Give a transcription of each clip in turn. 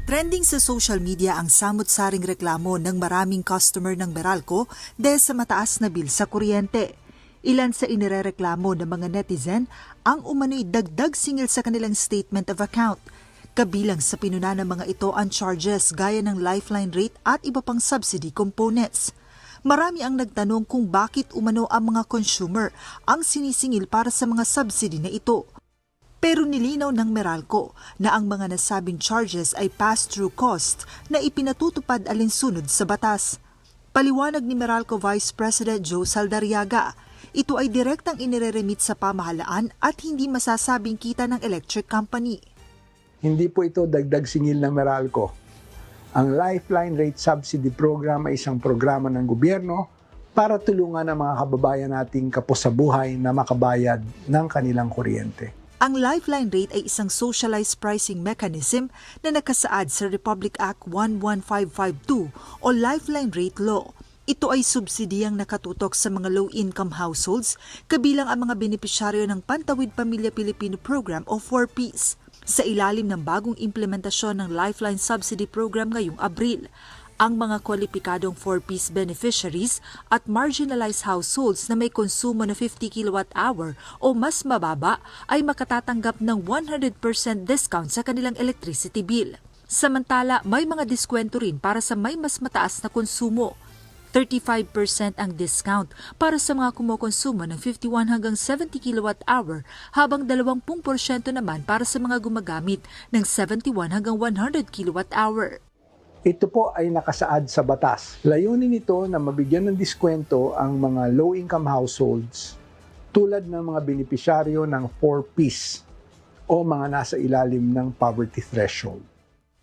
Trending sa social media ang samot-saring reklamo ng maraming customer ng Meralco dahil sa mataas na bill sa kuryente. Ilan sa inirereklamo ng mga netizen ang umano'y dagdag singil sa kanilang statement of account. Kabilang sa pinuna ng mga ito ang charges gaya ng lifeline rate at iba pang subsidy components. Marami ang nagtanong kung bakit umano ang mga consumer ang sinisingil para sa mga subsidy na ito. Pero nilinaw ng Meralco na ang mga nasabing charges ay pass-through cost na ipinatutupad alinsunod sa batas. Paliwanag ni Meralco Vice President Joe Saldarriaga, ito ay direktang inireremit sa pamahalaan at hindi masasabing kita ng electric company. Hindi po ito dagdag singil ng Meralco. Ang Lifeline Rate Subsidy Program ay isang programa ng gobyerno para tulungan ang mga kababayan nating kapos sa buhay na makabayad ng kanilang kuryente. Ang Lifeline Rate ay isang socialized pricing mechanism na nakasaad sa Republic Act 11552 o Lifeline Rate Law. Ito ay subsidiyang nakatutok sa mga low-income households, kabilang ang mga benepisyaryo ng Pantawid Pamilya Pilipino Program o 4Ps. Sa ilalim ng bagong implementasyon ng Lifeline Subsidy Program ngayong Abril, ang mga kwalipikadong 4Ps beneficiaries at marginalized households na may konsumo na 50 kWh o mas mababa ay makatatanggap ng 100% discount sa kanilang electricity bill. Samantala, may mga diskwento rin para sa may mas mataas na konsumo. 35% ang discount para sa mga kumukonsumo ng 51 hanggang 70 kWh habang 20% naman para sa mga gumagamit ng 71 hanggang 100 kWh. Ito po ay nakasaad sa batas. Layunin nito na mabigyan ng diskwento ang mga low-income households tulad ng mga benepisyaryo ng 4Ps o mga nasa ilalim ng poverty threshold.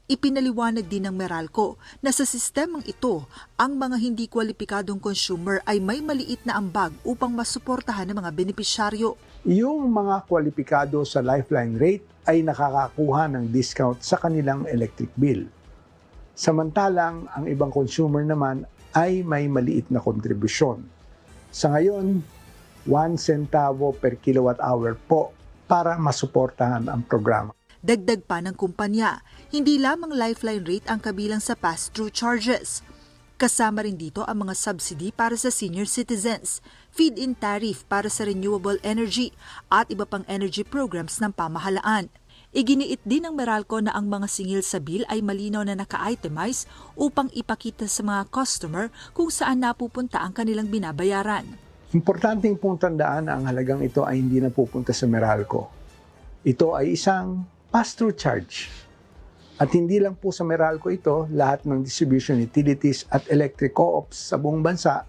Ipinaliwanag din ng Meralco na sa sistemang ito, ang mga hindi kwalipikadong consumer ay may maliit na ambag upang masuportahan ng mga benepisyaryo. Yung mga kwalipikado sa Lifeline Rate ay nakakakuha ng discount sa kanilang electric bill. Samantalang ang ibang consumer naman ay may maliit na kontribusyon. Sa ngayon, 1 centavo per kilowatt hour po para masuportahan ang programa. Dagdag pa ng kumpanya, hindi lamang lifeline rate ang kabilang sa pass-through charges. Kasama rin dito ang mga subsidy para sa senior citizens, feed-in tariff para sa renewable energy at iba pang energy programs ng pamahalaan. Iginiit din ng Meralco na ang mga singil sa bill ay malinaw na naka-itemize upang ipakita sa mga customer kung saan napupunta ang kanilang binabayaran. Importanteng pong tandaan na ang halagang ito ay hindi napupunta sa Meralco. Ito ay isang pass-through charge. At hindi lang po sa Meralco ito, lahat ng distribution utilities at electric co-ops sa buong bansa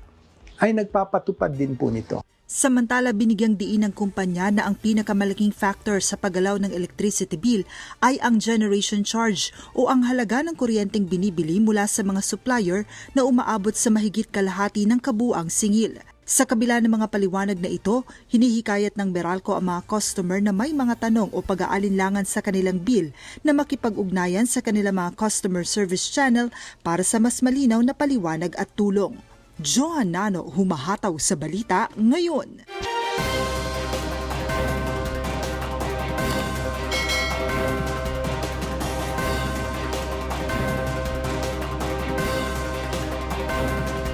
ay nagpapatupad din po nito. Samantala, binigyang diin ng kumpanya na ang pinakamalaking factor sa paggalaw ng electricity bill ay ang generation charge o ang halaga ng kuryenteng binibili mula sa mga supplier na umaabot sa mahigit kalahati ng kabuuang singil. Sa kabila ng mga paliwanag na ito, hinihikayat ng Meralco ang mga customer na may mga tanong o pag-aalinlangan sa kanilang bill na makipag-ugnayan sa kanilang mga customer service channel para sa mas malinaw na paliwanag at tulong. Johan Nano, humahataw sa balita ngayon.